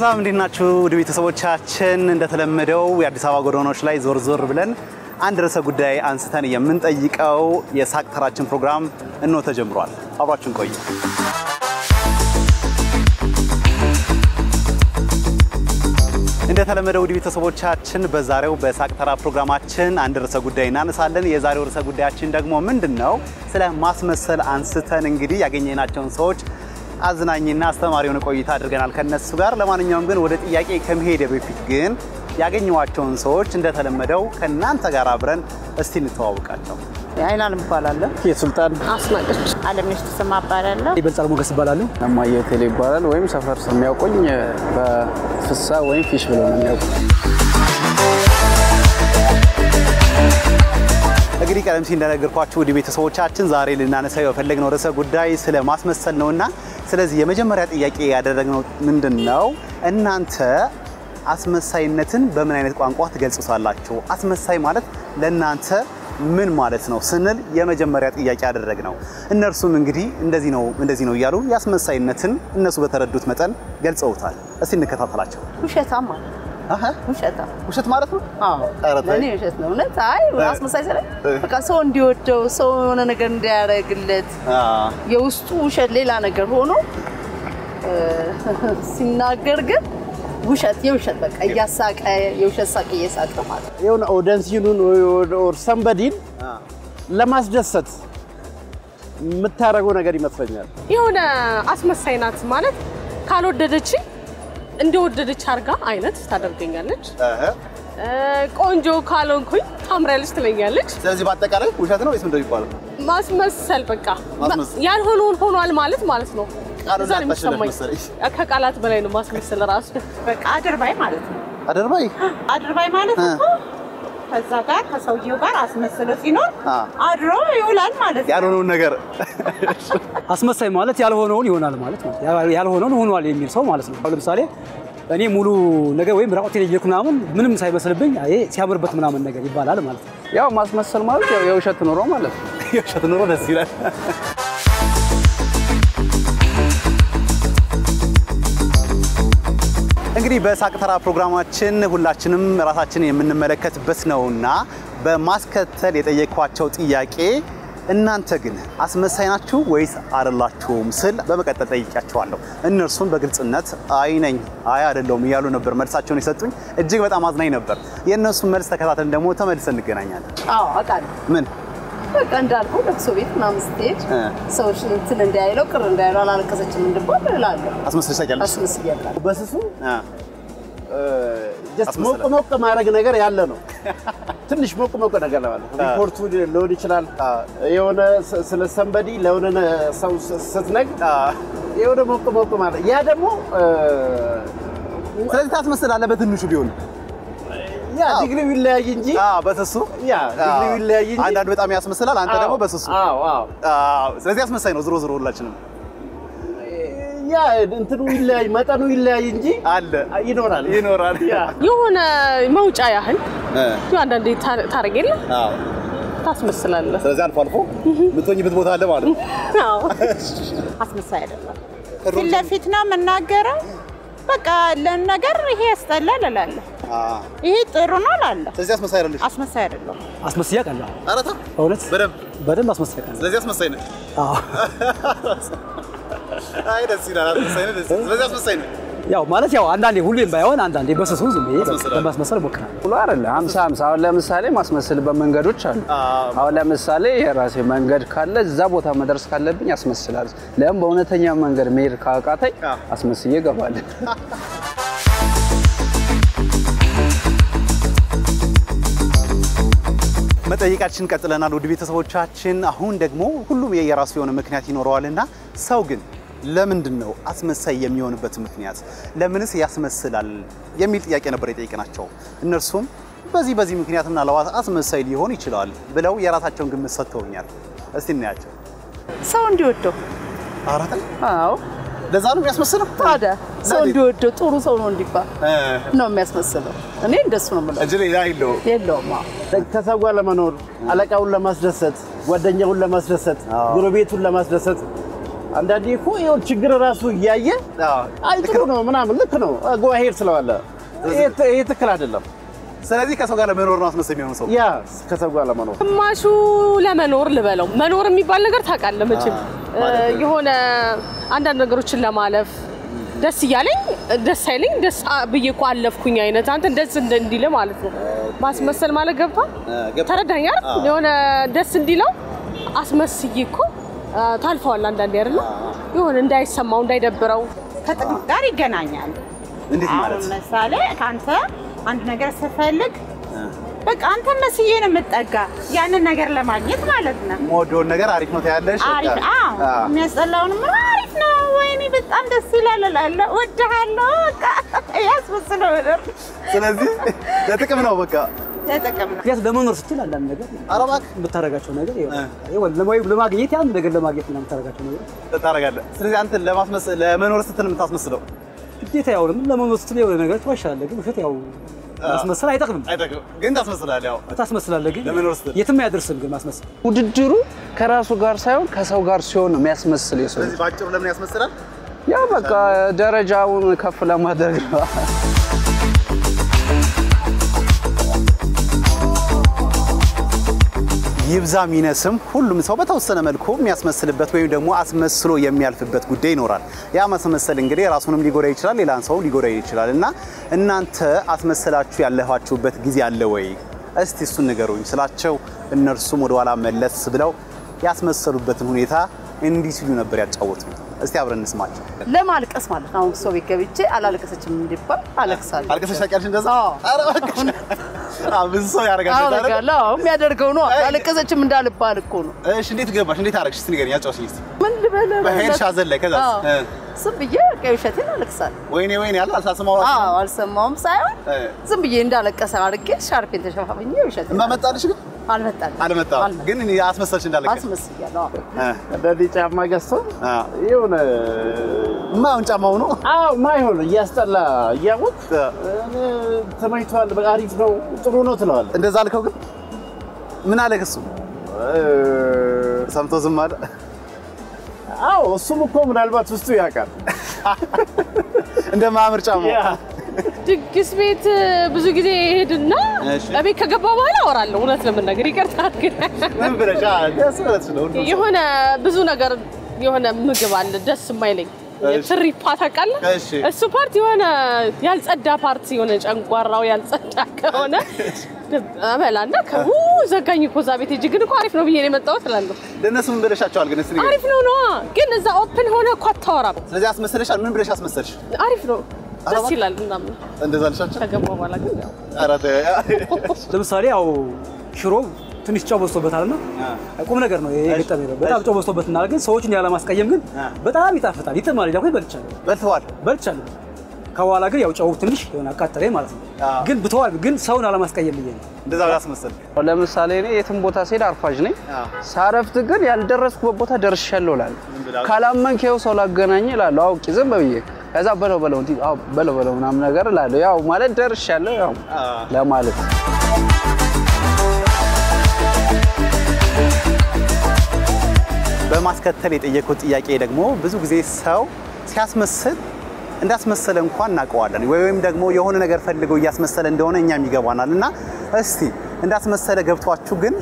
ሰላም እንዴናችሁ ውድ ቤተሰቦቻችን እንደተለመደው የአዲስ አበባ ጎዳናዎች ላይ ዞር ዞር ብለን አንድ ርዕሰ ጉዳይ አንስተን የምንጠይቀው የሳቅ ተራችን ፕሮግራም እንሆ ተጀምሯል አብራችሁን ቆዩ እንደተለመደው ውድ ቤተሰቦቻችን በዛሬው በሳቅ ተራ ፕሮግራማችን አንድ ርዕሰ ጉዳይ እናነሳለን የዛሬው ርዕሰ ጉዳያችን ደግሞ ምንድነው ስለ ማስመሰል አንስተን እንግዲህ ያገኘናቸውን ሰዎች አዝናኝና አስተማሪውን ቆይታ አድርገናል ከነሱ ጋር ለማንኛውም ግን ወደ ጥያቄ ከመሄድ በፊት ግን ያገኘዋቸውን ሰዎች እንደተለመደው ከናንተ ጋር አብረን እስቲ እንተዋወቃቸው አይናለም ይባላል የሱልጣን አስናቀች አለምነሽ ተሰማ ይባላል ይበልጣል ሞገስ ይባላል አማየ ቴሌ ይባላል ወይም ሰፈር የሚያውቁኝ በፍሳ ወይም ፊሽ ብሎ ነው የሚያውቁ እንግዲህ ቀደም ሲል እንደነገርኳችሁ ውድ ቤተሰቦቻችን ዛሬ ልናነሳው የፈለግነው ርዕሰ ጉዳይ ስለ ማስመሰል ነውና ስለዚህ የመጀመሪያ ጥያቄ ያደረግነው ምንድነው እናንተ አስመሳይነትን በምን አይነት ቋንቋ ትገልጹታላችሁ አስመሳይ ማለት ለእናንተ ምን ማለት ነው ስንል የመጀመሪያ ጥያቄ ያደረግነው እነርሱም እንግዲህ እንደዚህ ነው ይያሉ ያስመሳይነትን እነሱ በተረዱት መጠን ገልጸውታል እስቲ እንከታተላቸው ውሸታም ማለት ውሸት ማለት ነው አዎ ለኔ ውሸት ነው ለታይ አስመሳይ ሰለ በቃ ሰው እንዲወደው ሰው የሆነ ነገር እንዲያረግለት የውስጡ ውሸት ሌላ ነገር ሆኖ ሲናገር ግን የውሸት በቃ ያሳቀ የውሸት ሳቅ እየሳቀ ማለት የሆነ ኦዲየንስ ይኑን ኦር somebody ለማስደሰት የምታረገው ነገር ይመስለኛል የሆነ አስመሳይ ናት ማለት ካልወደደች እንደወደደች አርጋ አይነት ታደርገኛለች ቆንጆ ካልሆንኩኝ ታምራለች ትለኛለች ስለዚህ በአጠቃላይ ውሸት ነው ወይስ ምንድነው ይባላል ማስመሰል በቃ ያልሆነውን ሆኗል ማለት ነው ከቃላት በላይ ነው ማስመሰል ራሱ በቃ አድርባይ ማለት ነው አድርባይ ማለት ነው ከዛ ጋር ከሰውየው ጋር አስመስሎ ሲኖር አድሮ ይውላል ማለት ነው ያልሆነውን ነገር አስመሳይ ማለት ያልሆነውን ይሆናል ማለት ነው ያልሆነውን ሆኗል የሚል ሰው ማለት ነው ለምሳሌ እኔ ሙሉ ነገር ወይም ራቆቴን ይልኩናምን ምንም ሳይመስልብኝ አይ ሲያምርበት ምናምን ነገር ይባላል ማለት ነው ያው ማስመሰል ማለት ያው የውሸት ኑሮ ማለት ነው የውሸት ኑሮ ደስ ይላል እንግዲህ በሳቅ ተራ ፕሮግራማችን ሁላችንም ራሳችንን የምንመለከትበት ነውና በማስከተል የጠየቅኳቸው ጥያቄ እናንተ ግን አስመሳይ ናችሁ ወይስ አይደላችሁም ስል በመቀጠል ጠይቄያቸዋለሁ እነርሱም በግልጽነት አይ ነኝ አይ አይደለም ይያሉ ነበር መልሳቸውን ይሰጡኝ እጅግ በጣም አዝናኝ ነበር የነሱ መልስ ተከታተልን ደግሞ ተመልሰን እንገናኛለን አዎ አቃል ምን በቃ እንዳልኩ ለቅሶ ቤት ምናምን ስትሄድ ሰዎች እንትን እንዳይለው ቅር እንዳይለው አላለቀሰችም እንድባል እላለሁ አስመስያለሁ በስሱ ሞቅ ማድረግ ነገር ያለ ነው ትንሽ ሞቅ ነገር ማለት ሪፖርቱ ሊሆን ይችላል የሆነ ስለ somebody ለሆነ ሰው ስትነግ የሆነ ሞቅ ማለት ያ ደግሞ ስለዚህ ታስመስላለህ በትንሹ ቢሆን ያ ዲግሪ ይለያይ እንጂ በስሱ ያ ዲግሪ ይለያይ እንጂ አንዳንድ በጣም ያስመስላል አንተ ደግሞ በስሱ አዎ ስለዚህ ያስመሳይ ነው ዝሮ ሁላችንም ያ እንትኑ ይለያይ መጠኑ ይለያይ እንጂ አለ ይኖራል ያ የሆነ መውጫ ያህል አንዳንዴ ታረገለ ታስመስላለህ ስለዚህ አልፎ ምትሆኝበት ቦታ አለ ማለት ነው አስመሳይ አይደለም ፊት ነው መናገረው በቃ ለነገር ይሄ ያስጠላል እላለሁ ይሄ ጥሩ ነው እላለሁ ስለዚህ አስመሳይ አይደለም አስመስያ ቀላ አረታ እውነት በደንብ አስመስያ ቀላ ስለዚህ አስመሳይ ነው አይ ደስ ይላል ስለዚህ አስመሳይ ነው ያው ማለት ያው አንዳንዴ ሁሌም ባይሆን አንዳንዴ በስሱ ዝም ብዬ ለማስመሰል ሞክራለሁ ሁሉ አይደለ 50 አሁን ለምሳሌ ማስመሰል በመንገዶች አሉ አሁን ለምሳሌ የራሴ መንገድ ካለ እዛ ቦታ መድረስ ካለብኝ አስመስላለሁ ለምን በእውነተኛ መንገድ መሄድ ካቃተኝ አስመስዬ እገባለሁ መጠይቃችን ቀጥለናል ውድ ቤተሰቦቻችን አሁን ደግሞ ሁሉም የየራሱ የሆነ ምክንያት ይኖረዋልና ሰው ግን ለምንድነው አስመሳይ የሚሆንበት ምክንያት ለምንስ ያስመስላል የሚል ጥያቄ ነበር የጠየቅናቸው እነርሱም በዚህ ምክንያትና ለዋስ አስመሳይ ሊሆን ይችላል ብለው የራሳቸውን ግምት ሰጥተውኛል እስቲ እናያቸው ሰው እንዲወደው አራታ አዎ ለዛ ነው የሚያስመስለው ታዲያ ሰው እንዲወደው ጥሩ ሰው ነው እንዲባል ነው የሚያስመስለው እኔ እንደሱ ነው ማለት እጅ ላይ የለውም ከሰው ጋር ለመኖር አለቃውን ለማስደሰት ጓደኛውን ለማስደሰት ጎረቤቱን ለማስደሰት አንዳንዴ እኮ ይሁን ችግር ራሱ እያየ አይ ጥሩ ነው ምናምን ልክ ነው ጎ ሄድ ስለዋለ ይሄ ትክክል አይደለም ስለዚህ ከሰው ጋር ለመኖር ነው አስመሳይ የሚሆነው ሰው ያ ከሰው ጋር ለመኖር ማሹ ለመኖር ልበለው መኖር የሚባል ነገር ታውቃለህ መቼም የሆነ አንዳንድ ነገሮችን ለማለፍ ደስ ይያለኝ ደስ አይለኝ ደስ ብዬ አለፍኩኝ አይነት አንተ ደስ እንዲለ ማለት ነው ማስመሰል ማለት ገብታ ተረዳኝ አይደል የሆነ ደስ እንዲለው አስመስዬ እኮ ታልፈዋል አንዳንዴ አይደል የሆነ እንዳይሰማው እንዳይደብረው ከጥቅም ጋር ይገናኛል እንዴት ማለት ለምሳሌ ካንተ አንድ ነገር ስፈልግ በቃ አንተ መስዬ ነው የምጠጋ ያንን ነገር ለማግኘት ማለት ነው ሞዶን ነገር አሪፍ ነው ታያለሽ አሪፍ የሚያስጠላውን አሪፍ ነው ወይኔ በጣም ደስ ይላል አለ ወደሃለሁ በቃ ያስመስለው ነገር ስለዚህ ለጥቅም ነው በቃ ለጥቅም ነው ያስ ለመኖር ስትል አንዳንድ ነገር አረባክ የምታረጋቸው ነገር ይኸው ለማግኘት ያን ነገር ለማግኘት ነው የምታረጋቸው ነገር ታረጋለህ ስለዚህ አንተ ለመኖር ስትል የምታስመስለው ግዴታ ያው ለመኖር ስትል የሆነ ነገር ትዋሻለህ ግን ውሸት ያው ማስመሰል አይጠቅምም ግን ታስመስላለህ ያው ታስመስላለህ ግን ለመኖር ስትል የትም ያደርስም ግን ማስመሰል ውድድሩ ከራሱ ጋር ሳይሆን ከሰው ጋር ሲሆን ነው የሚያስመስል የሰው ስለዚህ ባጭሩ ለምን ያስመስላል ያ በቃ ደረጃውን ከፍ ለማድረግ ነው ይብዛም ይነስም ሁሉም ሰው በተወሰነ መልኩ የሚያስመስልበት ወይም ደግሞ አስመስሎ የሚያልፍበት ጉዳይ ይኖራል ያ ማስመሰል እንግዲህ ራሱንም ሊጎዳ ይችላል ሌላን ሰው ሊጎዳ ይችላልና እናንተ አስመስላችሁ ያለፋችሁበት ጊዜ አለ ወይ እስቲ እሱን ንገሩኝ ስላቸው እነርሱም ወደ ኋላ መለስ ብለው ያስመሰሉበትን ሁኔታ እንዲህ ሲሉ ነበር ያጫወቱት እስቲ አብረን እንስማቸው ለማልቀስ ማለት ነው ሰው ቢገብቼ አላለቀሰችም እንዲባል አለቅሳለሁ አልቀሰሽ ታውቂያለሽ እንደዛ አረ እባክሽ አብዙ ሰው ያረጋጋል አይደል አዎ የሚያደርገው ነው አላለቀሰችም እንዳልባል እኮ ነው እሺ እንዴት ገባሽ እንዴት አረግሽ እስቲ ንገሪኝ ያጫውሽኝ እስቲ ምን ልበለ በሄድሽ አዘን ላይ ከዛ ዝም ብዬ ቀይሸቴን አለቅሳለሁ ወይኔ ያለ አልሰማው አልሰማውም ሳይሆን ዝም ብዬ እንዳለቀሰ አድርጌ ሻርፔን ተሸፋፍኜ ይሸቴ ማመጣልሽ ግን አልመጣም ግን እኔ አስመሰልሽ እንዳለቀ አስመስያለሁ እንደዚህ ጫማ ገዝቶ የሆነ ማውን ጫማው ነው ማይሆን እያስጠላ እያወቅ ተመይቷል አሪፍ ነው ጥሩ ነው ትለዋለህ እንደዛ አልከው ግን ምን አለ እሱ ሰምቶ ዝም አለ እሱም እኮ ምናልባት ውስጡ ያውቃል እንደማምር ጫማው ድግስ ቤት ብዙ ጊዜ ሄድና ለቤት ከገባ በኋላ አወራለሁ እውነት ለምንነገር ይቀርታል ግን ምን ብለሽ ያስፈልግሽ ነው የሆነ ብዙ ነገር የሆነ ምግብ አለ ደስ የማይለኝ ትሪ ፓርት አቃለ እሱ ፓርት የሆነ ያልጸዳ ፓርት የሆነ ጨንጓራው ያልጸዳ ከሆነ አበላና ከው ዘጋኝ እኮ እዛ ቤት ግን እኮ አሪፍ ነው ብዬ ነው የመጣሁት እላለሁ ለነሱ ምን ብለሻቸዋል ግን እስቲ አሪፍ ነው ግን እዛ ኦፕን ሆነ እኮ አታወራም ስለዚህ አስመሰለሻል ምን ብለሽ አስመሰልሽ አሪፍ ነው ደስ ይላል ምናምን እንደዛ ልሻቸው ከገባ በኋላ ግን ያው አራተ ለምሳሌ ያው ሽሮ ትንሽ ጨው በዝቶበታልና ቁም ነገር ነው ይሄ ገጠመኝ ነው በጣም ጨው በዝቶበትና ግን ሰዎችን ያለ ማስቀየም ግን በጣም ይጣፍጣል ይተማል ያው በልቻለሁ ከኋላ ግን ያው ጨው ትንሽ የሆነ አቃጠለኝ ማለት ነው ግን ብተዋል ግን ሰውን ያለ ማስቀየም ይሄ እንደዛ ያስመሰል ለምሳሌ እኔ የትም ቦታ ስሄድ አርፋጅ ነኝ ሳረፍት ግን ያልደረስኩበት ቦታ ደርሻለሁ እላለሁ ካላመንከው ሰው ላገናኝ እላለሁ አውቂ ዝም ብዬ ከዛ በለው እንዴ በለው ምናምን ነገር እላለሁ ያው ማለት ደርሻለሁ ያው ለማለት በማስከተል የጠየቁት ጥያቄ ደግሞ ብዙ ጊዜ ሰው ሲያስመስል እንዳስመሰለ እንኳን እናቀዋለን ወይም ደግሞ የሆነ ነገር ፈልገው ያስመሰለ እንደሆነ እኛም ይገባናልና እስቲ እንዳስመሰለ ገብቷችሁ ግን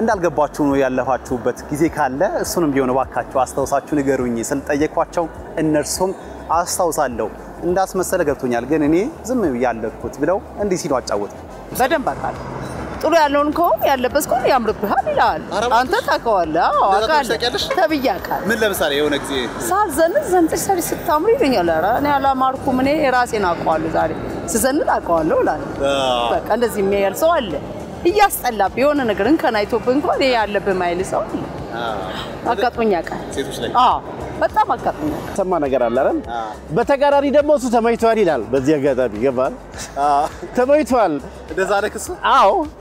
እንዳልገባችሁ ነው ያለፋችሁበት ጊዜ ካለ እሱንም ቢሆን ባካችሁ አስተውሳችሁ ንገሩኝ ስለጠየቅኳቸው እነርሱም አስተውሳለሁ እንዳስመሰለ ገብቶኛል ግን እኔ ዝም ያለኩት ብለው እንዲህ ሲሉ አጫወቱ በደንብ አቃለ ጥሩ ያለውን ኮም ያለበስ ኮም ያምርብሃል ይላል አንተ ታውቀዋለህ አውቃለሁ ተብያካል ምን ለምሳሌ የሆነ ጊዜ ዘንጥሽ ሰሪ ስታምሪ ይለኛል ኧረ እኔ አላማርኩም እኔ ራሴን አውቀዋለሁ ዛሬ ስዘንጥ አውቀዋለሁ እላለሁ በቃ እንደዚህ የሚያል ሰው አለ እያስጠላብ የሆነ ነገር እንከናይቶብህ እንኳን ይሄ ያለብህ ማይል ሰው አለ አጋጥሞኛ ቃል ሴቶች ላይ በጣም አጋጥሞኛ ሰማ ነገር አለ አይደል በተጋራሪ ደግሞ እሱ ተመይቷል ይላል በዚህ አጋጣሚ ገባል ተመይቷል እንደዛ አለክሱ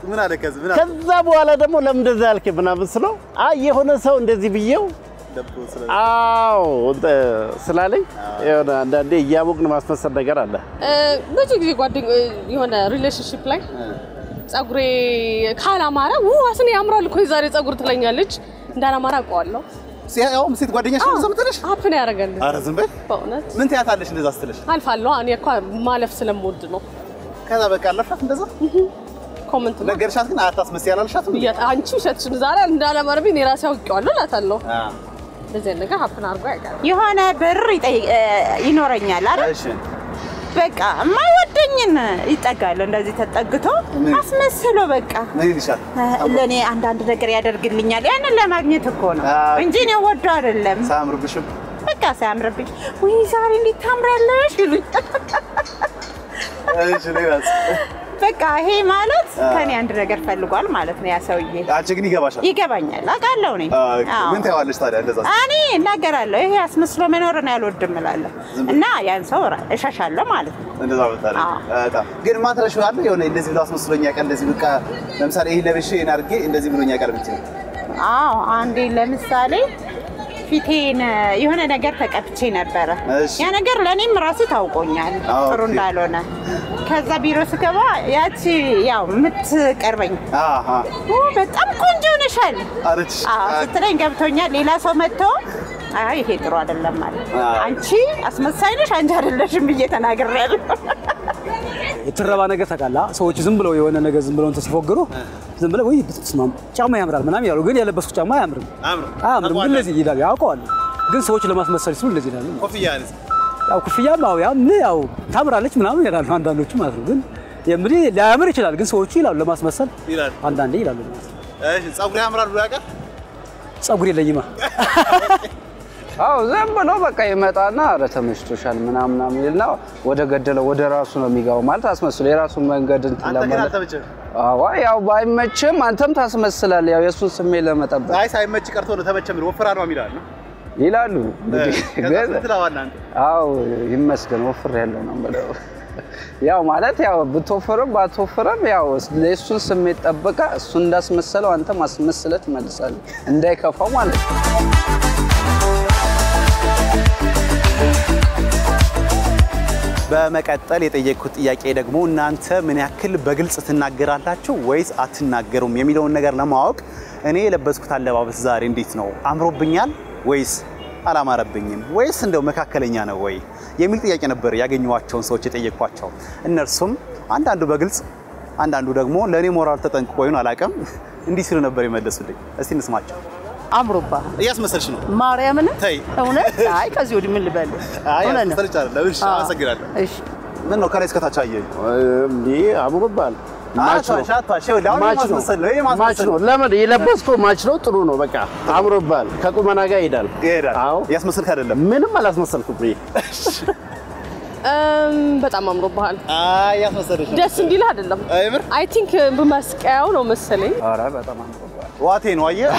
ምን አለከዝ ምን ከዛ በኋላ ደግሞ ለምን እንደዛ ያልከ ምናምን ስለው የሆነ ሰው እንደዚህ ብየው ስላለኝ የሆነ አንዳንዴ እያወቅን ማስመሰል ነገር አለ ብዙ ጊዜ ጓደኛ የሆነ ሪሌሽንሺፕ ላይ ጸጉሬ ካላማራ አስኔ ያምራል እኮ ዛሬ ጸጉር ትለኛለች እንዳላማራ አውቀዋለሁ ሲያውም ሴት ጓደኛሽ ነው ዘምተለሽ ሀፕን ያደርጋል። ኧረ ዝም በይ በእውነት ምን ትያታለሽ እንደዛ ስትልሽ? አልፋለሁ። እኔ እኮ ማለፍ ስለምወድ ነው። ከዛ በቃ አለፋት እንደዛ ኮሜንት ነው ነገርሻት ግን አታስመስይ አላልሻትም? አንቺ ውሸትሽን ዛሬ እንዳለማረብኝ እራሴ አውቄዋለሁ እላታለሁ። ለዚህ ነገር ሀፕን አድርጎ ያውቃል። የሆነ ብር ይኖረኛል አይደል? እሺ በቃ የማይወደኝን ይጠጋል። እንደዚህ ተጠግቶ አስመስሎ በቃ ምን ይልሻል? ለኔ አንዳንድ ነገር ያደርግልኛል። ያንን ለማግኘት እኮ ነው እንጂ ነው ወዶ አይደለም። ሳምርብሽም በቃ ሳምርብሽ ወይ ዛሬ እንዴት ታምራለሽ ይሉኝ። እሺ ሌላስ? በቃ ይሄ ማለት ከኔ አንድ ነገር ፈልጓል ማለት ነው ያ ሰውዬ። አንቺ ግን ይገባሻል? ይገባኛል፣ አውቃለሁ ነኝ። ምን ታያለሽ ታዲያ እንደዛ? እኔ እናገራለሁ ይሄ አስመስሎ መኖርን ያልወድም እላለሁ እና ያን ሰው እሻሻለሁ ማለት ነው። እንደዛ ወጣለ ግን ማትረሽ ያለ የሆነ እንደዚህ ብሎ አስመስሎኛ ቀን እንደዚህ በቃ ለምሳሌ ይሄ ለብሼ እናርጌ እንደዚህ ብሎኛ ቀን ብቻ አንዴ ለምሳሌ ፊቴን የሆነ ነገር ተቀብቼ ነበር። ያ ነገር ለኔም ራሴ ታውቆኛል ጥሩ እንዳልሆነ። ከዛ ቢሮ ስገባ ያቺ ያው የምትቀርበኝ በጣም ቆንጆ ነሻል ስትለኝ ገብቶኛል። ሌላ ሰው መጥቶ አይ ይሄ ጥሩ አይደለም ማለት አንቺ አስመሳይ ነሽ አንቺ አይደለሽም ብዬ ተናግሬያለሁ። የተረባ ነገር ተቃላ ሰዎች ዝም ብለው የሆነ ነገር ዝም ብለው ተስፎግሩ ዝም ብለው ወይ በስማም ጫማ ያምራል ምናምን ያሉ ግን ያለበስኩት ጫማ አያምርም ግን ለዚህ ይላል ያውቀዋል። ግን ሰዎች ለማስመሰል ሲሉ ለዚህ ይላል። ኮፍያንስ ያው ኮፍያም ያው ታምራለች ምናምን ይላሉ አንዳንዶቹ ማለት ነው። ግን የምሪ ሊያምር ይችላል ግን ሰዎች ይላሉ ለማስመሰል አንዳንዴ ይላሉ። እሺ ጸጉር ያምራል ብሎ ያውቃል? ጸጉር የለኝማ ዝም ብሎ በቃ ይመጣና ኧረ ተመችቶሻል ምናምን ይልና ወደ ገደለው ወደ ራሱ ነው የሚጋው ማለት አስመስሎ የራሱን መንገድ እንትን ለማለት ያው ባይመችም አንተም ታስመስላለህ ያው የሱን ስሜት ለመጠበቅ። አይ ሳይመች ቀርቶ ነው ተመቸም ነው ወፍራ ነው ይላል ይላሉ። ግን ትላዋናንተ ይመስገን ወፍር ያለው ነው ብለው ያው ማለት ያው ብትወፍርም ባትወፍርም ያው የሱን ስሜት ጠብቃ እሱ እንዳስመሰለው አንተም አስመስለህ ትመልሳለህ እንዳይከፋው ማለት ነው። በመቀጠል የጠየቅኩት ጥያቄ ደግሞ እናንተ ምን ያክል በግልጽ ትናገራላችሁ ወይስ አትናገሩም የሚለውን ነገር ለማወቅ እኔ የለበስኩት አለባበስ ዛሬ እንዴት ነው አምሮብኛል ወይስ አላማረብኝም ወይስ እንደው መካከለኛ ነው ወይ የሚል ጥያቄ ነበር ያገኘዋቸውን ሰዎች የጠየቅኳቸው። እነርሱም አንዳንዱ በግልጽ አንዳንዱ ደግሞ ለኔ ሞራል ተጠንቅቆ ይሁን አላውቅም እንዲህ ሲሉ ነበር የመለሱልኝ። እስቲ እንስማቸው። አምሮባ እያስመሰልሽ ነው ማርያምን ተይ እውነት አይ ከዚህ ወዲህ ምን ልበል እያስመሰልሽ አይደለም። እሺ አመሰግናለሁ። እሺ ምን ነው ከላይ እስከታች አየኝ እንዴ አምሮባል ማች ነው ለምን የለበስከው ማች ነው ጥሩ ነው በቃ አምሮባል ከቁመና ጋር ይሄዳል። አዎ ያስመሰልክ አይደለም ምንም አላስመሰልኩም። በጣም አምሮባል ያስመሰልሽ ደስ እንዲል አይደለም አይ ቲንክ በመስቀያው ነው መሰለኝ። ኧረ በጣም አምሮባል ዋቴ ነው አየህ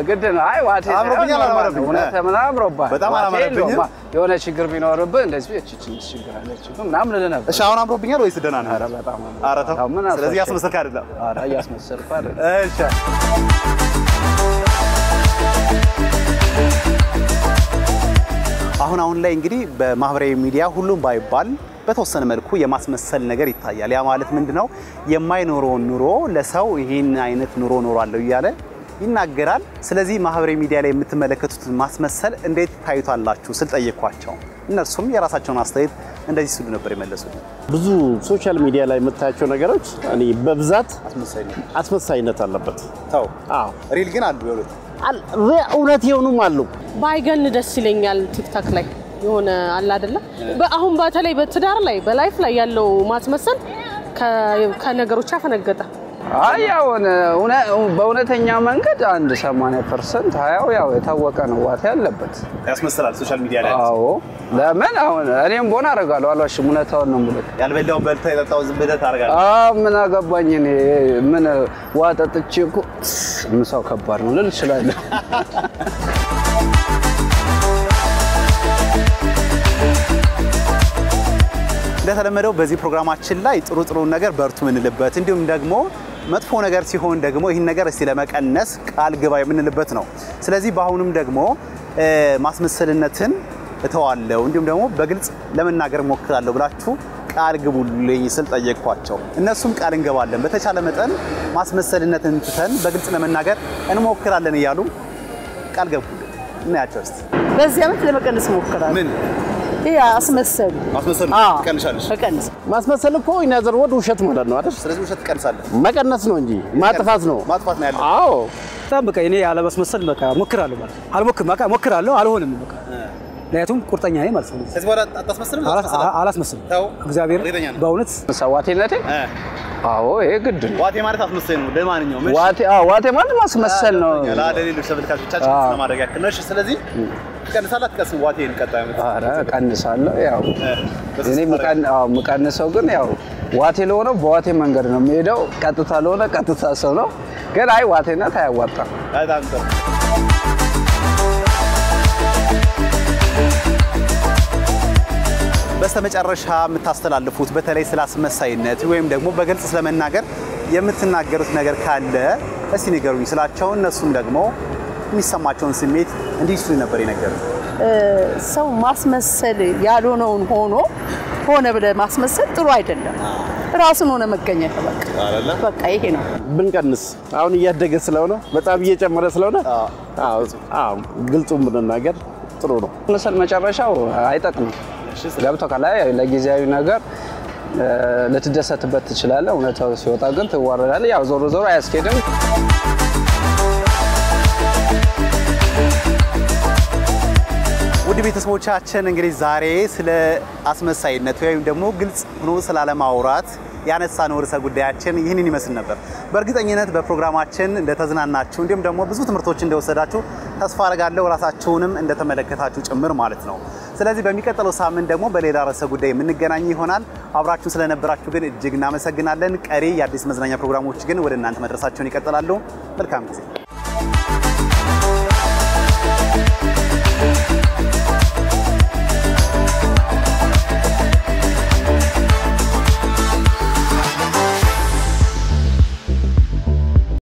ግድ ነው። አይ ዋቴ አምሮብኛል አላማረብኝ ምን አምሮባል በጣም አላማረብኝ የሆነ ችግር ቢኖርብህ እንደዚህ ችግር አለች ምናምን ልልህ ነበር። እሺ አሁን አምሮብኛል ወይስ ደህና ነው? ኧረ በጣም ኧረ ተው ስለዚህ ያስመሰልክ አይደለም። ኧረ ያስመሰልክ አይደለም። እሺ አሁን ላይ እንግዲህ በማህበራዊ ሚዲያ ሁሉም ባይባል በተወሰነ መልኩ የማስመሰል ነገር ይታያል። ያ ማለት ምንድነው የማይኖረውን ኑሮ ለሰው ይሄን አይነት ኑሮ ኖራለሁ እያለ ይናገራል። ስለዚህ ማህበራዊ ሚዲያ ላይ የምትመለከቱት ማስመሰል እንዴት ታዩታላችሁ ስል ጠየቅኳቸው። እነርሱም የራሳቸውን አስተያየት እንደዚህ ሲሉ ነበር የመለሱት። ብዙ ሶሻል ሚዲያ ላይ የምታያቸው ነገሮች እኔ በብዛት አስመሳይነት አለበት። ታው ሪል ግን አሉ ይወሉት እውነት የሆኑም አሉ። ባይገን ደስ ይለኛል ቲክታክ ላይ የሆነ አለ አይደለ አሁን በተለይ በትዳር ላይ በላይፍ ላይ ያለው ማስመሰል ከነገሮች ያፈነገጠ ያው በእውነተኛ መንገድ አንድ 80% ያው የታወቀ ነው ዋት ያለበት ያስመሰላል ሶሻል ሚዲያ ላይ። አዎ ለምን አሁን እኔም ቦና አረጋለሁ አልዋሽም እውነታውን ነው የምልህ። ያልበላው በልታ የጠጣው ዝም ብለህ ታረጋለህ። ምን አገባኝ እኔ ምን ዋጠጥቼ እኮ ምሳው ከባድ ነው ልል እችላለሁ። እንደተለመደው በዚህ ፕሮግራማችን ላይ ጥሩ ነገር በርቱ ምንልበት እንዲሁም ደግሞ መጥፎ ነገር ሲሆን ደግሞ ይሄን ነገር እስቲ ለመቀነስ ቃል ግባ የምንልበት ነው። ስለዚህ በአሁንም ደግሞ ማስመሰልነትን እተዋለሁ እንዲሁም ደግሞ በግልጽ ለመናገር ሞክራለሁ ብላችሁ ቃል ግቡልኝ ስል ጠየቅኳቸው። እነሱም ቃል እንገባለን በተቻለ መጠን ማስመሰልነትን ትተን በግልጽ ለመናገር እንሞክራለን እያሉ ቃል ገቡልኝ። እናያቸው እስቲ። በዚህ ዓመት ለመቀነስ ሞክራለሁ። ምን ይሄ አስመሰል ቀንሻለሽ? መቀነስ ማስመሰል እኮ ኢናዘር ወድ ውሸት ማለት ነው አይደል? ስለዚህ ውሸት ቀንሳለህ። መቀነስ ነው እንጂ ማጥፋት ነው ያለው። አዎ በጣም በቃ እኔ ያለ ማስመሰል በቃ ሞክራለሁ ማለት አልሞክርም በቃ ሞክራለሁ አልሆንም በቃ ለያቱም ቁርጠኛ ነኝ ማለት ነው። ስለዚህ በኋላ አታስመስልም? አላስመስልም። እግዚአብሔር በእውነት ሰዋቴነቴ አዎ ይሄ ግድ ነው። ዋቴ ማለት አስመሰል ነው። ለማንኛውም ዋቴ ማለት ማስመሰል ነው። ለሌሎች ተመልካቾቻችን ለማድረግ ያክል ነው። እሺ ስለዚህ ትቀንሳለህ አትቀንስም? ዋቴን ቀጣይ ዓመት ኧረ እቀንሳለሁ። ያው እኔ የምቀንሰው ግን ያው ዋቴ ለሆነ በዋቴ መንገድ ነው የምሄደው፣ ቀጥታ ለሆነ ቀጥታ ሰው ነው። ግን አይ ዋቴነት አያዋጣም። በጣም ጥሩ። በስተመጨረሻ የምታስተላልፉት በተለይ ስለ አስመሳይነት ወይም ደግሞ በግልጽ ስለመናገር የምትናገሩት ነገር ካለ እስቲ ንገሩኝ ስላቸው እነሱም ደግሞ የሚሰማቸውን ስሜት እንዲህ ሲሉ ነበር የነገሩት። ሰው ማስመሰል ያልሆነውን ሆነ ብለ ማስመሰል ጥሩ አይደለም። ራስን ሆነ መገኘት በቃ ይሄ ነው። ብንቀንስ አሁን እያደገ ስለሆነ በጣም እየጨመረ ስለሆነ ግልጹን ብንናገር ጥሩ ነው። መሰል መጨረሻው አይጠቅምም። ገብቶ ከላይ ለጊዜያዊ ነገር ልትደሰትበት ትችላለህ። እውነታው ሲወጣ ግን ትዋረዳለህ። ያው ዞሮ ዞሮ አያስኬድም። ውድ ቤተሰቦቻችን እንግዲህ ዛሬ ስለ አስመሳይነት ወይም ደግሞ ግልጽ ሆኖ ስላለማውራት ያነሳነው ርዕሰ ጉዳያችን ይህንን ይመስል ነበር። በእርግጠኝነት በፕሮግራማችን እንደተዝናናችሁ እንዲሁም ደግሞ ብዙ ትምህርቶች እንደወሰዳችሁ ተስፋ አደርጋለሁ። ራሳችሁንም እንደተመለከታችሁ ጭምር ማለት ነው። ስለዚህ በሚቀጥለው ሳምንት ደግሞ በሌላ ርዕሰ ጉዳይ የምንገናኝ ይሆናል። አብራችሁን ስለነበራችሁ ግን እጅግ እናመሰግናለን። ቀሪ የአዲስ መዝናኛ ፕሮግራሞች ግን ወደ እናንተ መድረሳቸውን ይቀጥላሉ። መልካም ጊዜ